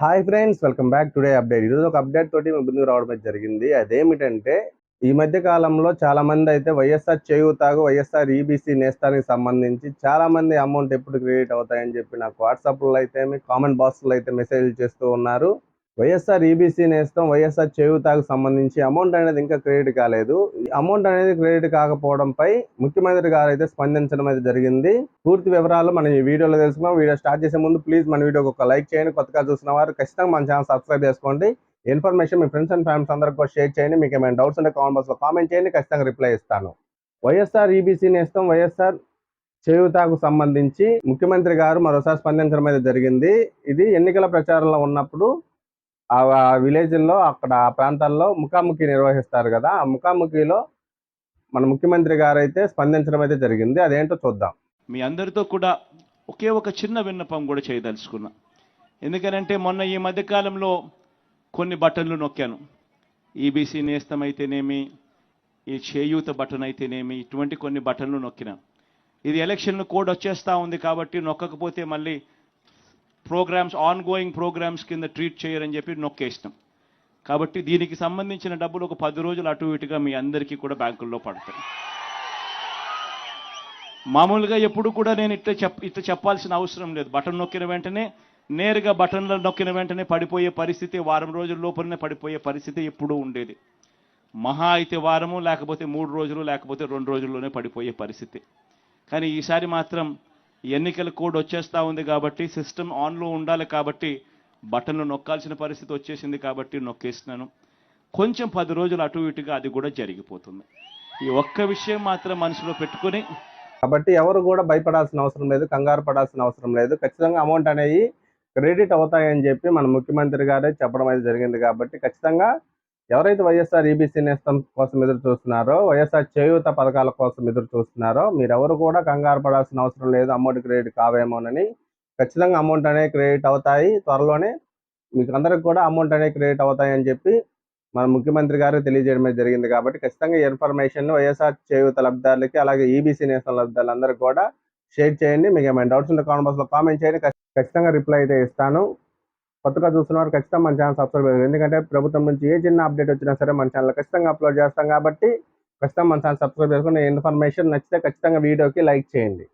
Hi friends, welcome back today update. ఈరోజు ఒక update తోటి మీ ముందుకు రావడం అయితే జరిగింది. అదేమిటంటే ఈ మధ్య కాలంలో చాలా మంది అయితే వైఎస్ఆర్ చేయూతకు, వైఎస్ఆర్ ఈబీసీ నేస్తానికి సంబంధించి చాలా మంది అమౌంట్ ఎప్పుడు క్రెడిట్ అవుతాయని చెప్పి నాకు వాట్సాప్లో అయితే కామెంట్ బాక్స్లో అయితే మెసేజ్లు చేస్తూ ఉన్నారు. వైఎస్ఆర్ ఈబీసీ నేస్తం, వైఎస్ఆర్ చేయూతకు సంబంధించి అమౌంట్ అనేది ఇంకా క్రెడిట్ కాలేదు. ఈ అమౌంట్ అనేది క్రెడిట్ కాకపోవడంపై ముఖ్యమంత్రి గారు అయితే స్పందించడం అయితే జరిగింది. పూర్తి వివరాలు మనం ఈ వీడియోలో తెలుసుకుందాం. వీడియో స్టార్ట్ చేసే ముందు ప్లీజ్ మన వీడియోకి ఒక లైక్ చేయండి. కొత్తగా చూసిన వారు ఖచ్చితంగా మన ఛానల్ సబ్స్క్రైబ్ చేసుకోండి. Information me friends and families అందరికీ కూడా షేర్ చేయండి. మీకు ఏమైనా డౌట్స్ ఉంటే కామెంట్ బాక్స్లో కామెంట్ చేయండి, ఖచ్చితంగా రిప్లై ఇస్తాను. వైఎస్ఆర్ ఈబీసీ నేస్తం, వైఎస్ఆర్ చేయూతకు సంబంధించి ముఖ్యమంత్రి గారు మరోసారి స్పందించడం అయితే జరిగింది. ఇది ఎన్నికల ప్రచారంలో ఉన్నప్పుడు ఆ విలేజ్ల్లో, అక్కడ ఆ ప్రాంతాల్లో ముఖాముఖి నిర్వహిస్తారు కదా, ఆ ముఖాముఖిలో మన ముఖ్యమంత్రి గారు అయితే స్పందించడం అయితే జరిగింది. అదేంటో చూద్దాం. మీ అందరితో కూడా ఒకే ఒక చిన్న విన్నపం కూడా చేయదలుచుకున్నా. ఎందుకనంటే మొన్న ఈ మధ్యకాలంలో కొన్ని బటన్లు నొక్కాను. ఈబీసీ నేస్తం అయితేనేమి, ఈ చేయూత బటన్ అయితేనేమి, ఇటువంటి కొన్ని బటన్లు నొక్కినా. ఇది ఎలక్షన్ కోడ్ వచ్చేస్తూ ఉంది కాబట్టి నొక్కకపోతే మళ్ళీ ప్రోగ్రామ్స్, ఆన్ గోయింగ్ ప్రోగ్రామ్స్ కింద ట్రీట్ చేయరని చెప్పి నొక్కేసినాం. కాబట్టి దీనికి సంబంధించిన డబ్బులు ఒక 10 రోజులు అటు ఇటుగా మీ అందరికీ కూడా బ్యాంకుల్లో పడతాయి. మామూలుగా ఎప్పుడు కూడా నేను ఇట్లా చెప్పాల్సిన అవసరం లేదు. బటన్ నొక్కిన వెంటనే నేరుగా బటన్లు నొక్కిన వెంటనే పడిపోయే పరిస్థితి, వారం రోజుల లోపలనే పడిపోయే పరిస్థితి ఎప్పుడూ ఉండేది. మహా అయితే వారము, లేకపోతే 3 రోజులు, లేకపోతే 2 రోజుల్లోనే పడిపోయే పరిస్థితి. కానీ ఈసారి మాత్రం ఎన్నికల కోడ్ వచ్చేస్తూ ఉంది కాబట్టి, సిస్టమ్ ఆన్లో ఉండాలి కాబట్టి బటన్లు నొక్కాల్సిన పరిస్థితి వచ్చేసింది కాబట్టి నొక్కేస్తున్నాను. కొంచెం 10 రోజులు అటు ఇటుగా అది కూడా జరిగిపోతుంది. ఈ ఒక్క విషయం మాత్రం మనసులో పెట్టుకుని, కాబట్టి ఎవరు కూడా భయపడాల్సిన అవసరం లేదు, కంగారు పడాల్సిన అవసరం లేదు. ఖచ్చితంగా అమౌంట్ అనేవి క్రెడిట్ అవుతాయని చెప్పి మన ముఖ్యమంత్రి గారే చెప్పడం అయితే జరిగింది. కాబట్టి ఖచ్చితంగా ఎవరైతే వైఎస్ఆర్ ఈబీసీ నేస్తం కోసం ఎదురు చూస్తున్నారో, వైఎస్ఆర్ చేయూత పథకాల కోసం ఎదురు చూస్తున్నారో, మీరెవరు కూడా కంగారు పడాల్సిన అవసరం లేదు. అమౌంట్ క్రెడిట్ కావేమోనని. ఖచ్చితంగా అమౌంట్ అనేవి క్రెడిట్ అవుతాయి. త్వరలోనే మీకు అందరికి కూడా అమౌంట్ అనేవి క్రెడిట్ అవుతాయని చెప్పి మన ముఖ్యమంత్రి గారు తెలియజేయడమే జరిగింది. కాబట్టి ఖచ్చితంగా ఈ ఇన్ఫర్మేషన్ వైఎస్ఆర్ చేయూత లబ్ధిదారులకి, అలాగే ఈబీసీ నేస్తం లబ్ధిదారులందరికీ కూడా షేర్ చేయండి. మీకు ఏమైనా డౌట్స్ ఉంటే కామెంట్ బాక్స్లో కామెంట్ చేయండి, ఖచ్చితంగా రిప్లై అయితే ఇస్తాను. కొత్తగా చూస్తున్నారు ఖచ్చితంగా మన ఛానల్ సబ్స్క్రైబ్ చేయండి. ఎందుకంటే ప్రభుత్వం నుంచి ఏ చిన్న అప్డేట్ వచ్చినా సరే మన ఛానల్ ఖచ్చితంగా అప్లోడ్ చేస్తాం. కాబట్టి ఖచ్చితంగా మన ఛానల్ సబ్స్క్రైబ్ చేసుకుని ఇన్ఫర్మేషన్ నచ్చితే ఖచ్చితంగా వీడియోకి లైక్ చేయండి.